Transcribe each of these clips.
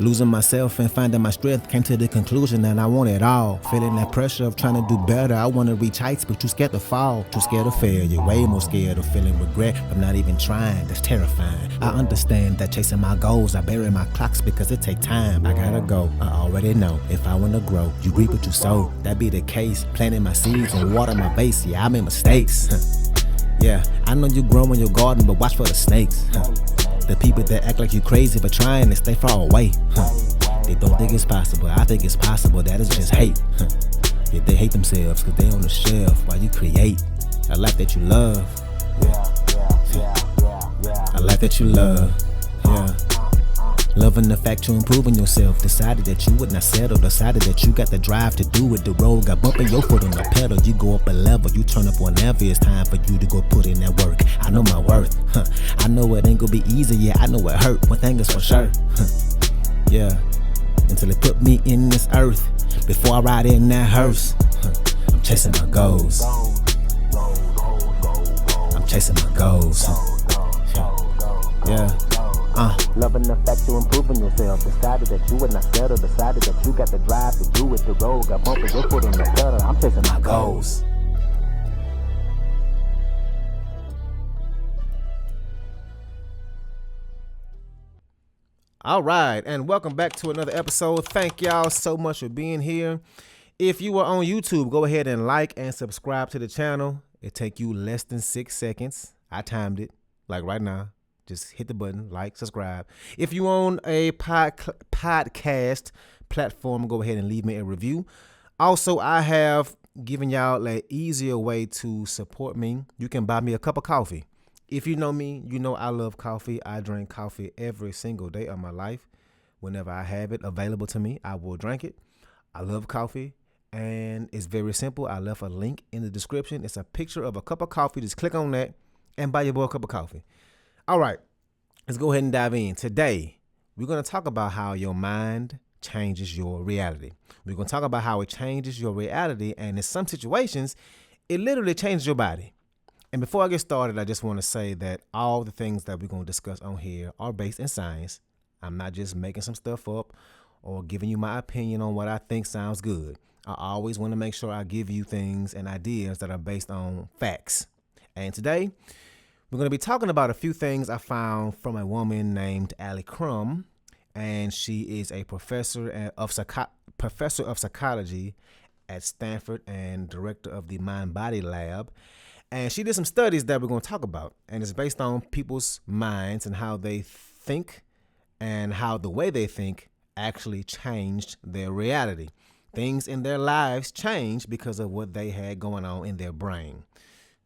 Losing myself and finding my strength, came to the conclusion that I want it all. Feeling that pressure of trying to do better. I want to reach heights, but too scared to fall. Too scared of failure, way more scared of feeling regret from not even trying. That's terrifying. I understand that chasing my goals, I bury my clocks because it take time. I gotta go, I already know. If I want to grow, you reap what you sow. That be the case. Planting my seeds and water my base. Yeah, I made mistakes. Yeah, I know you grow in your garden, but watch for the snakes. The people that act like you crazy for trying to stay far away. They don't think it's possible. I think it's possible. That is just hate. Yeah, they hate themselves because they on the shelf while you create a life that you love. A life that you love. Yeah. Loving the fact you're improving yourself. Decided that you would not settle. Decided that you got the drive to do it. The road got bumping your foot on the pedal. You go up a level. You turn up whenever it's time for you to go put in that work. I know my worth. I know it ain't gonna be easy. Yeah, I know it hurt. One thing is for sure. Yeah. Until they put me in this earth. Before I ride in that hearse. I'm chasing my goals. I'm chasing my goals. Yeah. Loving the fact you're improving yourself. Decided that you would not settle. Decided that you got the drive to do it. The road got bumping your foot on the pedal. I'm chasing my goals. All right, and welcome back to another episode. Thank y'all so much for being here. If you are on YouTube, go ahead and like and subscribe to the channel. It take you less than 6 seconds. I timed it, like right now. Just hit the button, like, subscribe. If you own a podcast platform, go ahead and leave me a review. Also, I have given y'all an easier way to support me. You can buy me a cup of coffee. If you know me, you know I love coffee. I drink coffee every single day of my life. Whenever I have it available to me, I will drink it. I love coffee, and it's very simple. I left a link in the description. It's a picture of a cup of coffee. Just click on that and buy your boy a cup of coffee. All right, let's go ahead and dive in. Today, we're going to talk about how your mind changes your reality. We're going to talk about how it changes your reality, and in some situations, it literally changes your body. And before I get started, I just want to say that all the things that we're going to discuss on here are based in science. I'm not just making some stuff up or giving you my opinion on what I think sounds good. I always want to make sure I give you things and ideas that are based on facts. And today, we're going to be talking about a few things I found from a woman named Allie Crum, and she is a professor of psychology at Stanford and director of the Mind Body Lab. And she did some studies that we're going to talk about, and it's based on people's minds and how they think and how the way they think actually changed their reality. Things in their lives changed because of what they had going on in their brain.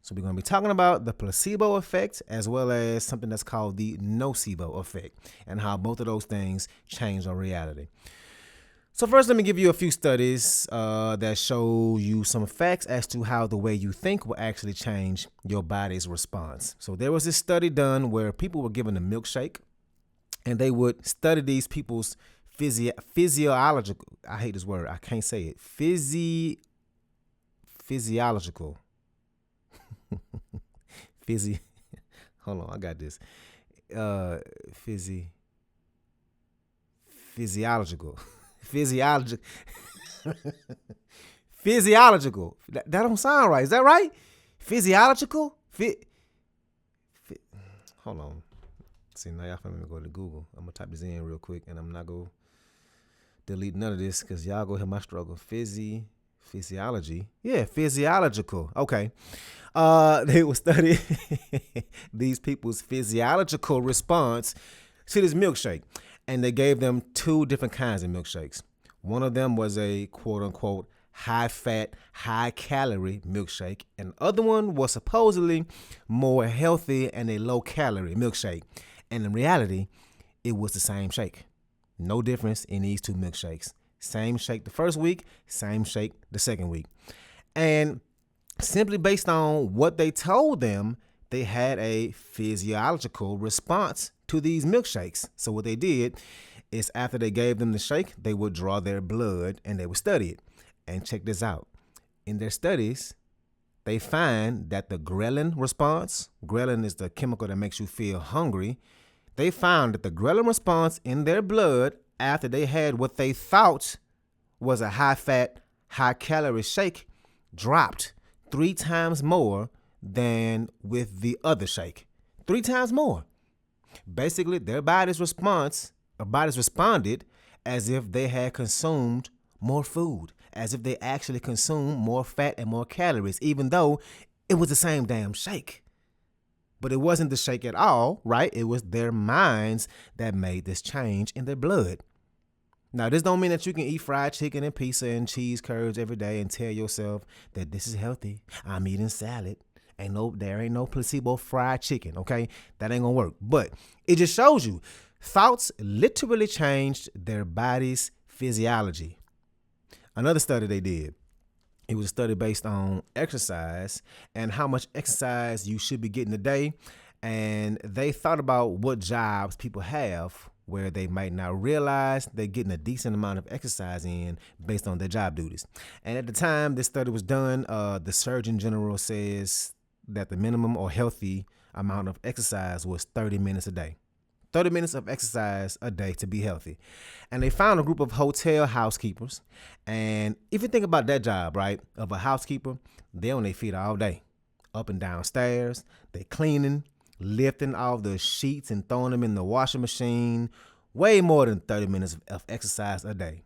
So we're going to be talking about the placebo effect as well as something that's called the nocebo effect and how both of those things change our reality. So first, let me give you a few studies that show you some facts as to how the way you think will actually change your body's response. So there was this study done where people were given a milkshake and they would study these people's physiological, I hate this word, I can't say it, physiological. Hold on, I got this. Physiological. Physiological. That don't sound right. Is that right? Physiological? Hold on. See, now y'all finna go to Google. I'm gonna type this in real quick, and I'm not gonna delete none of this because y'all go hear my struggle. Physiology. Yeah, physiological. Okay. They will study these people's physiological response to this milkshake. And they gave them 2 different kinds of milkshakes. One of them was a quote unquote high fat, high calorie milkshake. And the other one was supposedly more healthy and a low calorie milkshake. And in reality, it was the same shake. No difference in these 2 milkshakes. Same shake the first week, same shake the second week. And simply based on what they told them, they had a physiological response to these milkshakes. So what they did is after they gave them the shake, they would draw their blood and they would study it. And check this out. In their studies, they find that the ghrelin response, ghrelin is the chemical that makes you feel hungry. They found that the ghrelin response in their blood after they had what they thought was a high-fat, high-calorie shake dropped 3 times more than with the other shake. 3 times more. Basically, their bodies responded as if they had consumed more food, as if they actually consumed more fat and more calories, even though it was the same damn shake. But it wasn't the shake at all, right? It was their minds that made this change in their blood. Now, this don't mean that you can eat fried chicken and pizza and cheese curds every day and tell yourself that this is healthy. I'm eating salad. There ain't no placebo fried chicken, okay? That ain't gonna work. But it just shows you thoughts literally changed their body's physiology. Another study they did, it was a study based on exercise and how much exercise you should be getting a day. And they thought about what jobs people have where they might not realize they're getting a decent amount of exercise in based on their job duties. And at the time this study was done, the Surgeon General says that the minimum or healthy amount of exercise was 30 minutes a day. 30 minutes of exercise a day to be healthy. And they found a group of hotel housekeepers. And if you think about that job, right, of a housekeeper, they're on their feet all day, up and down stairs. They're cleaning, lifting all the sheets and throwing them in the washing machine. Way more than 30 minutes of exercise a day.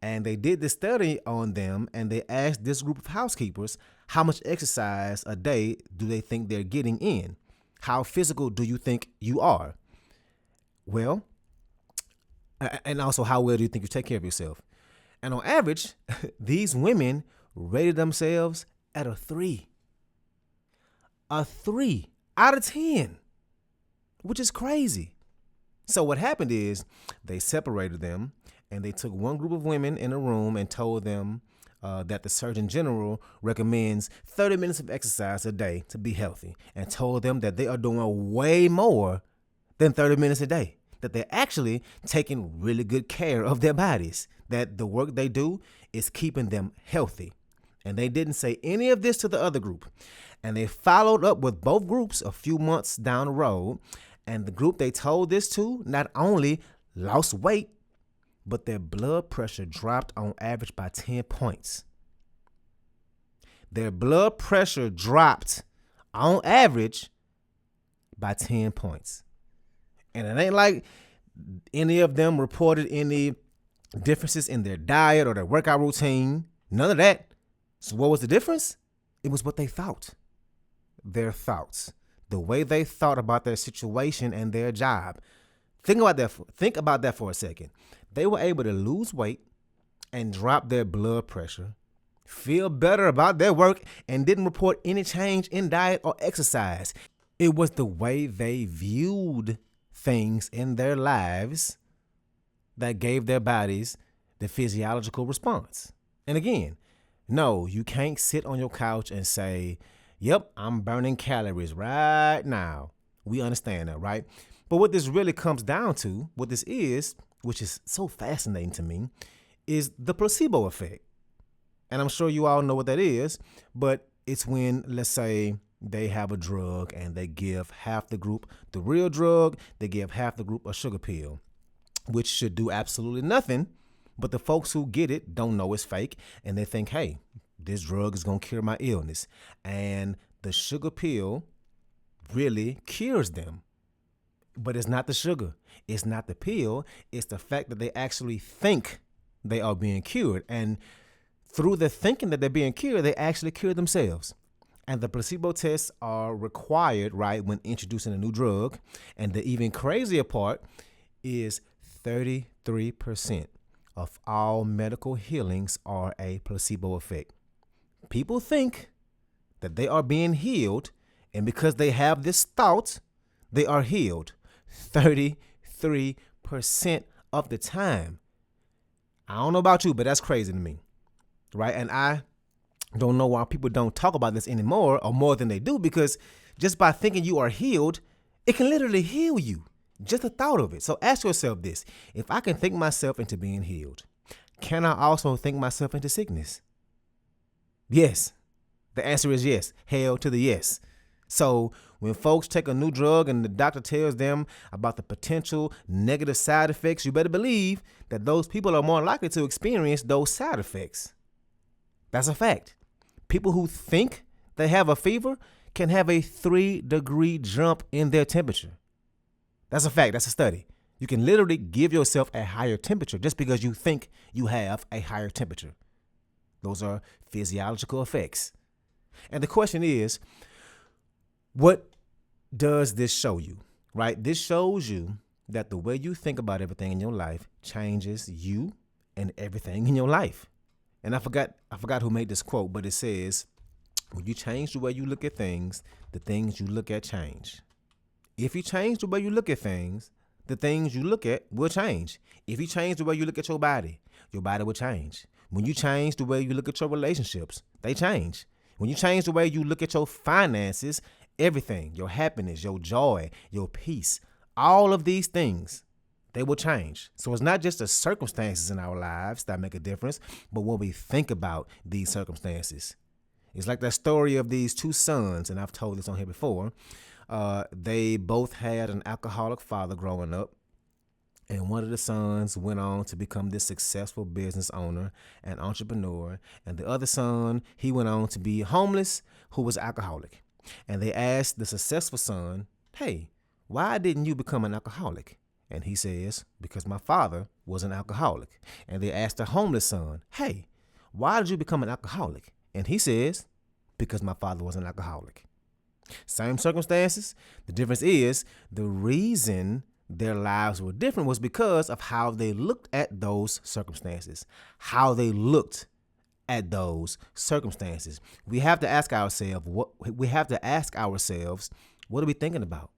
And they did this study on them, and they asked this group of housekeepers, how much exercise a day do they think they're getting in? How physical do you think you are? Well, and also how well do you think you take care of yourself? And on average, these women rated themselves at a 3. A 3 out of 10, which is crazy. So what happened is they separated them, and they took one group of women in a room and told them that the Surgeon General recommends 30 minutes of exercise a day to be healthy, and told them that they are doing way more than 30 minutes a day, that they're actually taking really good care of their bodies, that the work they do is keeping them healthy. And they didn't say any of this to the other group. And they followed up with both groups a few months down the road. And the group they told this to not only lost weight, but their blood pressure dropped on average by 10 points. Their blood pressure dropped on average by 10 points. And it ain't like any of them reported any differences in their diet or their workout routine. None of that. So what was the difference? It was what they thought. Their thoughts. The way they thought about their situation and their job. Think about that for a second. They were able to lose weight and drop their blood pressure, feel better about their work, and didn't report any change in diet or exercise. It was the way they viewed things in their lives that gave their bodies the physiological response. And again, no, you can't sit on your couch and say, yep, I'm burning calories right now. We understand that, right? But what this really comes down to, what this is, which is so fascinating to me, is the placebo effect. And I'm sure you all know what that is, but it's when, let's say, they have a drug and they give half the group the real drug, they give half the group a sugar pill, which should do absolutely nothing. But the folks who get it don't know it's fake, and they think, hey, this drug is going to cure my illness. And the sugar pill really cures them. But it's not the sugar. It's not the pill. It's the fact that they actually think they are being cured. And through the thinking that they're being cured, they actually cure themselves. And the placebo tests are required, right, when introducing a new drug. And the even crazier part is 33% of all medical healings are a placebo effect. People think that they are being healed, and because they have this thought, they are healed 33% of the time. I don't know about you, but that's crazy to me, right? And I don't know why people don't talk about this anymore or more than they do, because just by thinking you are healed, it can literally heal you. Just the thought of it. So ask yourself this: if I can think myself into being healed, can I also think myself into sickness? Yes. The answer is yes. Hell to the yes. So when folks take a new drug and the doctor tells them about the potential negative side effects, you better believe that those people are more likely to experience those side effects. That's a fact. People who think they have a fever can have a 3-degree jump in their temperature. That's a fact. That's a study. You can literally give yourself a higher temperature just because you think you have a higher temperature. Those are physiological effects. And the question is, what does this show you, right? This shows you that the way you think about everything in your life changes you and everything in your life. And I forgot who made this quote, but it says, when you change the way you look at things, the things you look at change. If you change the way you look at things, the things you look at will change. If you change the way you look at your body will change. When you change the way you look at your relationships, they change. When you change the way you look at your finances, everything, your happiness, your joy, your peace, all of these things, they will change. So it's not just the circumstances in our lives that make a difference, but what we think about these circumstances. It's like that story of these two sons, and I've told this on here before. They both had an alcoholic father growing up, and one of the sons went on to become this successful business owner and entrepreneur, and the other son, he went on to be homeless, who was alcoholic. And they asked the successful son, hey, why didn't you become an alcoholic? And he says, because my father was an alcoholic. And they asked the homeless son, hey, why did you become an alcoholic? And he says, because my father was an alcoholic. Same circumstances. The difference is the reason their lives were different was because of how they looked at those circumstances, what we have to ask ourselves, what are we thinking about?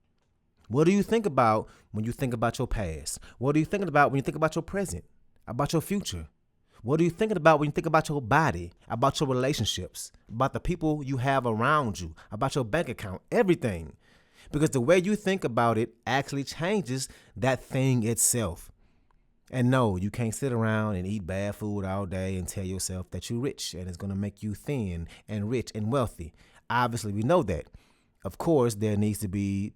What do you think about when you think about your past? What are you thinking about when you think about your present, about your future? What are you thinking about when you think about your body, about your relationships, about the people you have around you, about your bank account, everything? Because the way you think about it actually changes that thing itself. And no, you can't sit around and eat bad food all day and tell yourself that you're rich and it's going to make you thin and rich and wealthy. Obviously, we know that. Of course, there needs to be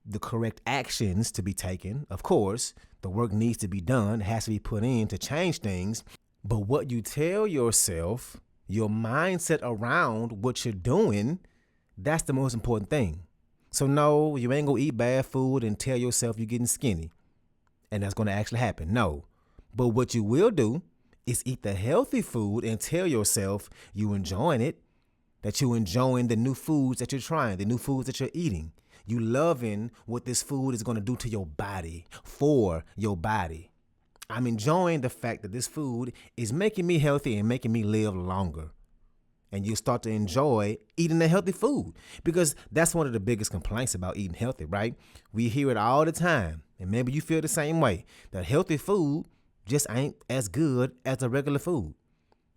the correct actions to be taken. Of course, the work needs to be done, it has to be put in to change things. But what you tell yourself, your mindset around what you're doing, that's the most important thing. So no, you ain't gonna eat bad food and tell yourself you're getting skinny. And that's gonna actually happen. No. But what you will do is eat the healthy food and tell yourself you enjoying it, that you're enjoying the new foods that you're trying, the new foods that you're eating. You loving what this food is gonna do to your body, for your body. I'm enjoying the fact that this food is making me healthy and making me live longer. And you start to enjoy eating the healthy food, because that's one of the biggest complaints about eating healthy, right? We hear it all the time. And maybe you feel the same way, that healthy food just ain't as good as the regular food.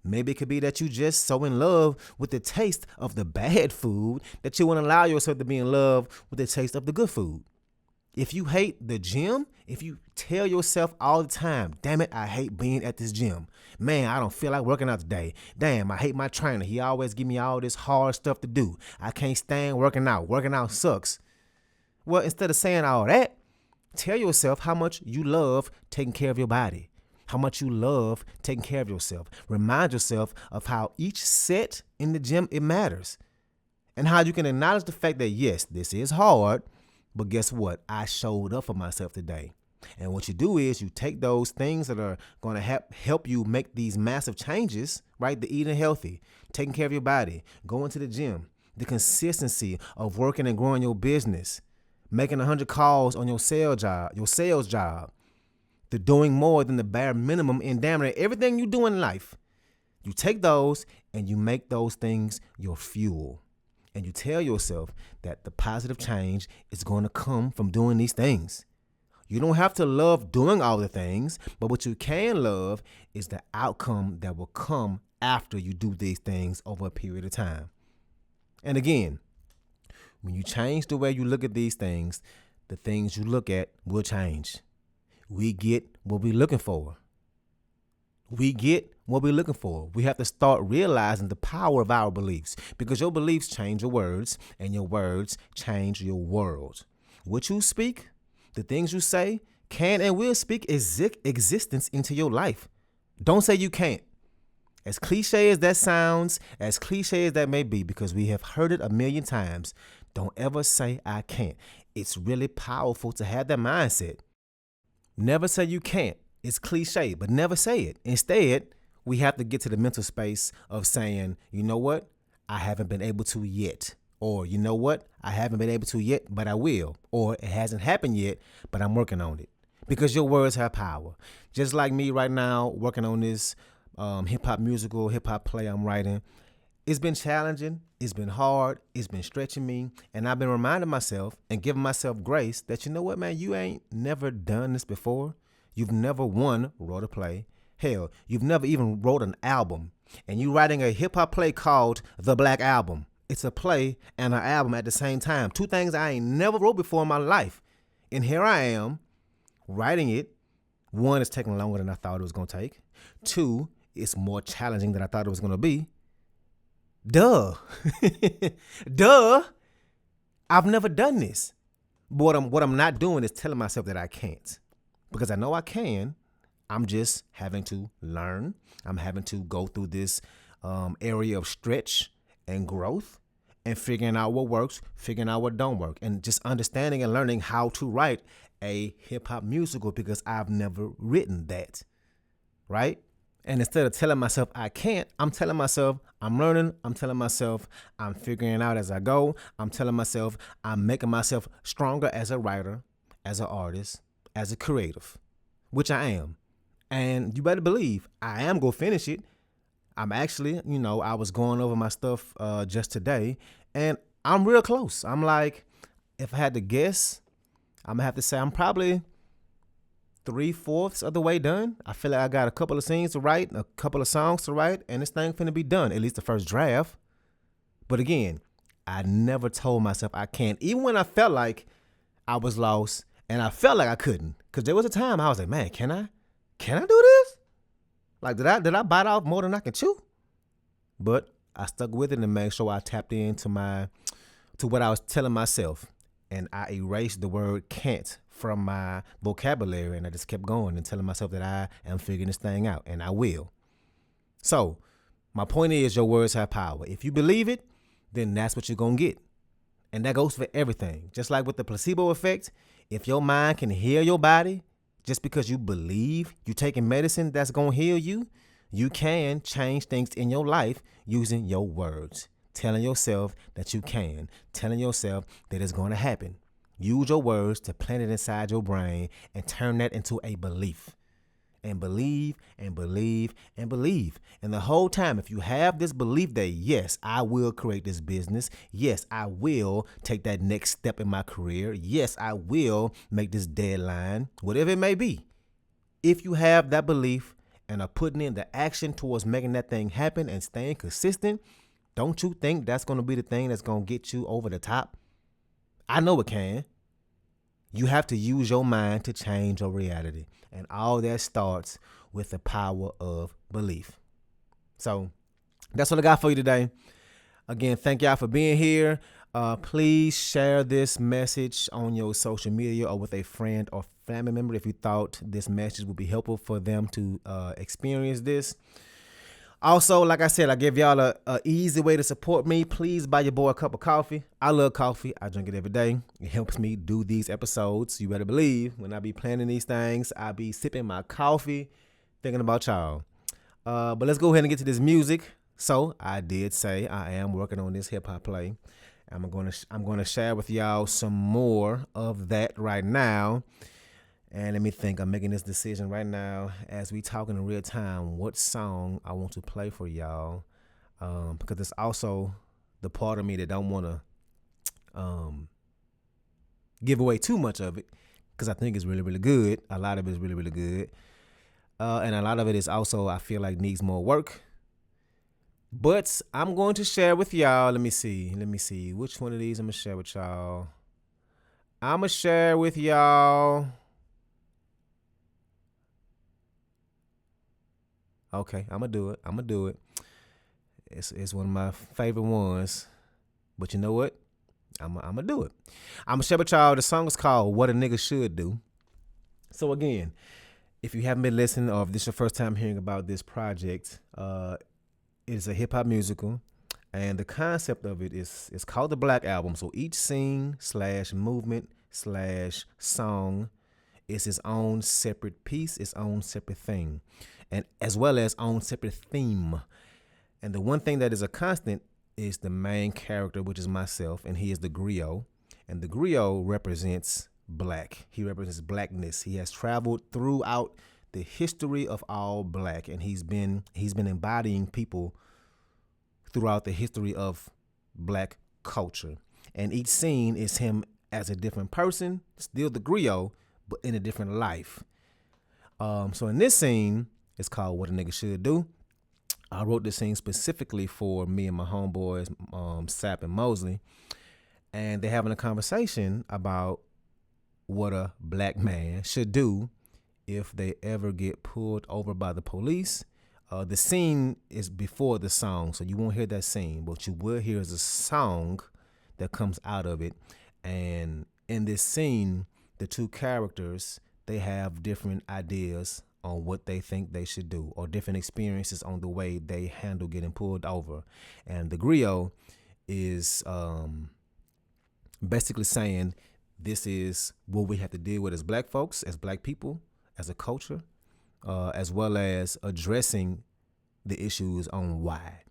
Maybe it could be that you just so in love with the taste of the bad food that you won't allow yourself to be in love with the taste of the good food. If you hate the gym, if you tell yourself all the time, damn it, I hate being at this gym. Man, I don't feel like working out today. Damn, I hate my trainer. He always give me all this hard stuff to do. I can't stand working out. Working out sucks. Well, instead of saying all that, tell yourself how much you love taking care of your body, how much you love taking care of yourself. Remind yourself of how each set in the gym, it matters, and how you can acknowledge the fact that, yes, this is hard, but guess what? I showed up for myself today. And what you do is you take those things that are going to help you make these massive changes, right? The eating healthy, taking care of your body, going to the gym, the consistency of working and growing your business, making 100 calls on your sales job, the doing more than the bare minimum in damn near everything you do in life. You take those and you make those things your fuel. And you tell yourself that the positive change is going to come from doing these things. You don't have to love doing all the things, but what you can love is the outcome that will come after you do these things over a period of time. And again, when you change the way you look at these things, the things you look at will change. We get what we're looking for. We get what we're looking for. We have to start realizing the power of our beliefs, because your beliefs change your words and your words change your world. What you speak, the things you say, can and will speak existence into your life. Don't say you can't. As cliche as that sounds, as cliche as that may be, because we have heard it a million times, don't ever say I can't. It's really powerful to have that mindset. Never say you can't. It's cliche, but never say it. Instead, we have to get to the mental space of saying, you know what? I haven't been able to yet. Or, you know what? I haven't been able to yet, but I will. Or, it hasn't happened yet, but I'm working on it. Because your words have power. Just like me right now, working on this hip hop play I'm writing. It's been challenging. It's been hard. It's been stretching me. And I've been reminding myself and giving myself grace that, you know what, man, you ain't never done this before. You've never wrote a play. Hell, you've never even wrote an album. And you writing a hip hop play called The Black Album. It's a play and an album at the same time. Two things I ain't never wrote before in my life. And here I am writing it. One, it's taking longer than I thought it was going to take. Two, it's more challenging than I thought it was going to be. Duh. Duh. I've never done this. But what I'm not doing is telling myself that I can't. Because I know I can. I'm just having to learn. I'm having to go through this area of stretch and growth and figuring out what works, figuring out what don't work, and just understanding and learning how to write a hip hop musical, because I've never written that, right? And instead of telling myself I can't, I'm telling myself I'm learning. I'm telling myself I'm figuring out as I go. I'm telling myself I'm making myself stronger as a writer, as an artist, as a creative, which I am. And you better believe I am going to finish it. I'm actually, I was going over my stuff just today, and I'm real close. I'm like, if I had to guess, I'm going to have to say I'm probably 3/4 of the way done. I feel like I got a couple of scenes to write, a couple of songs to write, and this thing finna be done, at least the first draft. But again, I never told myself I can't, even when I felt like I was lost and I felt like I couldn't. Because there was a time I was like, man, can I do this? Like, did I bite off more than I can chew? But I stuck with it and made sure I tapped into what I was telling myself. And I erased the word can't from my vocabulary, and I just kept going and telling myself that I am figuring this thing out, and I will. So my point is, your words have power. If you believe it, then that's what you're going to get. And that goes for everything. Just like with the placebo effect, if your mind can heal your body just because you believe you're taking medicine that's going to heal you, you can change things in your life using your words. Telling yourself that you can, telling yourself that it's going to happen. Use your words to plant it inside your brain and turn that into a belief. And believe and believe and believe. And the whole time, if you have this belief that, yes, I will create this business. Yes, I will take that next step in my career. Yes, I will make this deadline, whatever it may be. If you have that belief and are putting in the action towards making that thing happen and staying consistent, don't you think that's going to be the thing that's going to get you over the top? I know it can. You have to use your mind to change your reality. And all that starts with the power of belief. So that's what I got for you today. Again, thank y'all for being here. Please share this message on your social media or with a friend or family member if you thought this message would be helpful for them to experience this. Also, like I said, I give y'all a easy way to support me. Please buy your boy a cup of coffee. I love coffee. I drink it every day. It helps me do these episodes. You better believe when I be planning these things, I be sipping my coffee, thinking about y'all. But let's go ahead and get to this music. So I did say I am working on this hip hop play. I'm gonna share with y'all some more of that right now. And let me think. I'm making this decision right now as we talking in real time what song I want to play for y'all, because it's also the part of me that don't want to give away too much of it, because I think it's really, really good. A lot of it is really, really good, and a lot of it is also, I feel like, needs more work. But I'm going to share with y'all. Let me see which one of these I'm gonna share with y'all. I'm gonna share with y'all Okay, I'm gonna do it. I'm gonna do it. It's one of my favorite ones. But you know what? I'm gonna do it. I'm gonna share with y'all. The song is called "What a Nigga Should Do." So again, if you haven't been listening, or if this is your first time hearing about this project, it is a hip hop musical, and the concept of it is it's called the Black Album. So each scene slash movement slash song is its own separate piece, its own separate thing, and as well as own separate theme. And the one thing that is a constant is the main character, which is myself, and he is the griot. And the griot represents black. He represents blackness. He has traveled throughout the history of all black, and he's been embodying people throughout the history of black culture. And each scene is him as a different person, still the griot, but in a different life. So in this scene, it's called "What a Nigga Should Do." I wrote this scene specifically for me and my homeboys, Sap and Mosley, and they're having a conversation about what a black man should do if they ever get pulled over by the police. The scene is before the song, so you won't hear that scene, but you will hear the song that comes out of it. And in this scene, the two characters, they have different ideas on what they think they should do, or different experiences on the way they handle getting pulled over. And the griot is basically saying this is what we have to deal with as black folks, as black people, as a culture, as well as addressing the issues on why.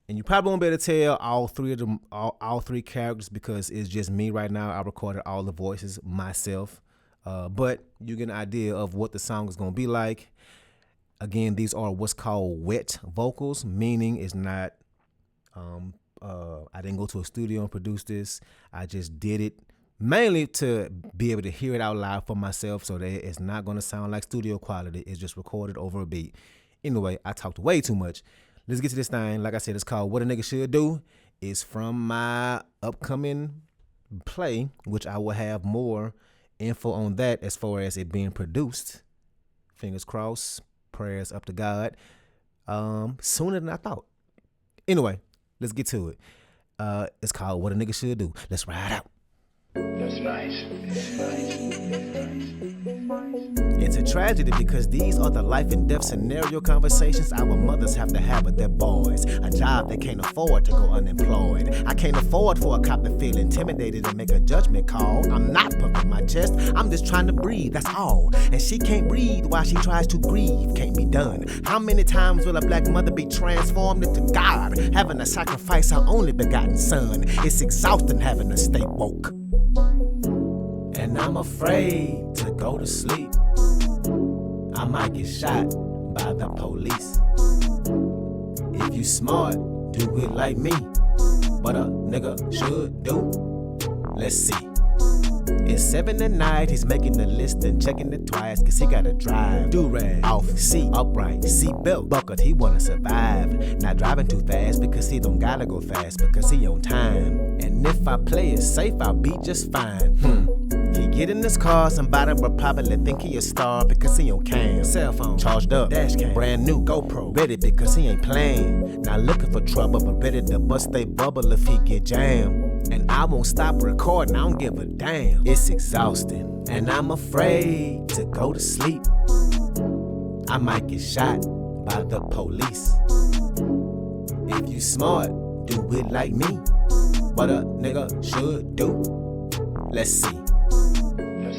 And you probably won't be able to tell all three of them, all three characters, because it's just me right now. I recorded all the voices myself. But you get an idea of what the song is going to be like. Again, these are what's called wet vocals, meaning it's not, I didn't go to a studio and produce this. I just did it mainly to be able to hear it out loud for myself, so that it's not going to sound like studio quality. It's just recorded over a beat. Anyway, I talked way too much. Let's get to this thing. Like I said, it's called "What a Nigga Should Do." It's from my upcoming play, which I will have more info on that as far as it being produced. Fingers crossed, prayers up to God. Sooner than I thought. Anyway, let's get to it. It's called "What a Nigga Should Do." Let's ride out. That's nice. That's nice. It's a tragedy because these are the life and death scenario conversations our mothers have to have with their boys. A job they can't afford to go unemployed. I can't afford for a cop to feel intimidated and make a judgment call. I'm not puffing my chest, I'm just trying to breathe, that's all. And she can't breathe while she tries to grieve. Can't be done. How many times will a black mother be transformed into God, having to sacrifice her only begotten son? It's exhausting having to stay woke. And I'm afraid to go to sleep. I might get shot by the police. If you smart, do it like me. What a nigga should do. Let's see. It's 7 at night, he's making the list and checking it twice, cause he gotta drive. Do-rag, off, seat, upright, seat belt buckled, he wanna survive. Not driving too fast because he don't gotta go fast, because he on time. And if I play it safe, I'll be just fine. He get in this car, somebody will probably think he a star because he on cam. Cell phone, charged up, dash cam, brand new GoPro, ready because he ain't playing. Not looking for trouble, but ready to bust they bubble if he get jammed. And I won't stop recording, I don't give a damn. It's exhausting, and I'm afraid to go to sleep. I might get shot by the police. If you smart, do it like me. What a nigga should do. Let's see.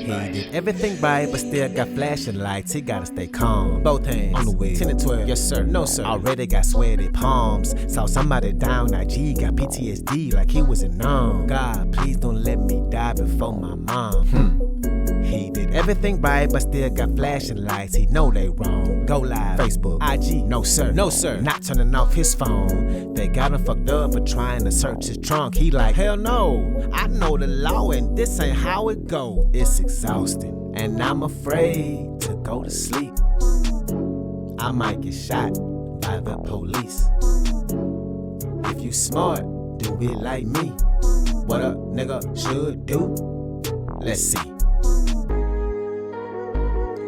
He did everything right, but still got flashing lights. He gotta stay calm. Both hands on the wheel. 10 and 12. Yes, sir. No, sir. Already got sweaty palms. Saw somebody down IG, got PTSD like he was in numb. God, please don't let me die before my mom. He did everything right, but still got flashing lights. He know they wrong. Go live, Facebook, IG. No, sir. No, sir. Not turning off his phone. They got him fucked up for trying to search his trunk. He like, hell no. I know the law and this ain't how it go. It's exhausting, and I'm afraid to go to sleep. I might get shot by the police. If you smart, do it like me. What a nigga should do. Let's see.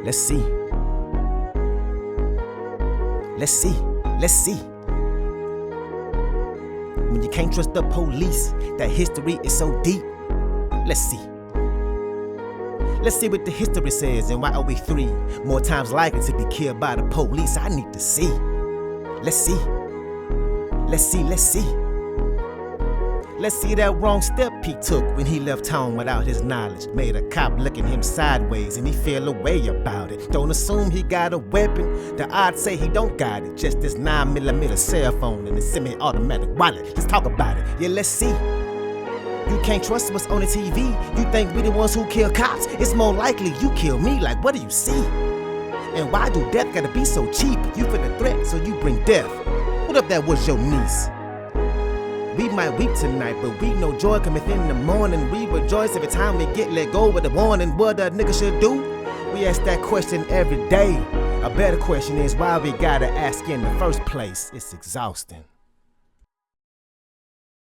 Let's see. Let's see. When you can't trust the police, that history is so deep. Let's see. Let's see what the history says and why are we 3 more times likely to be killed by the police? I need to see. Let's see. Let's see that wrong step he took when he left home without his knowledge. Made a cop look at him sideways and he feel a way about it. Don't assume he got a weapon, the odds say he don't got it. Just this 9mm cell phone and a semi-automatic wallet. Let's talk about it, yeah, let's see. You can't trust what's on the TV. You think we the ones who kill cops? It's more likely you kill me, like what do you see? And why do death gotta be so cheap? You feel the threat, so you bring death. What if that was your niece? We might weep tonight, but we know joy cometh in the morning. We rejoice every time we get let go with the warning. What a nigga should do? We ask that question every day. A better question is why we gotta ask in the first place. It's exhausting.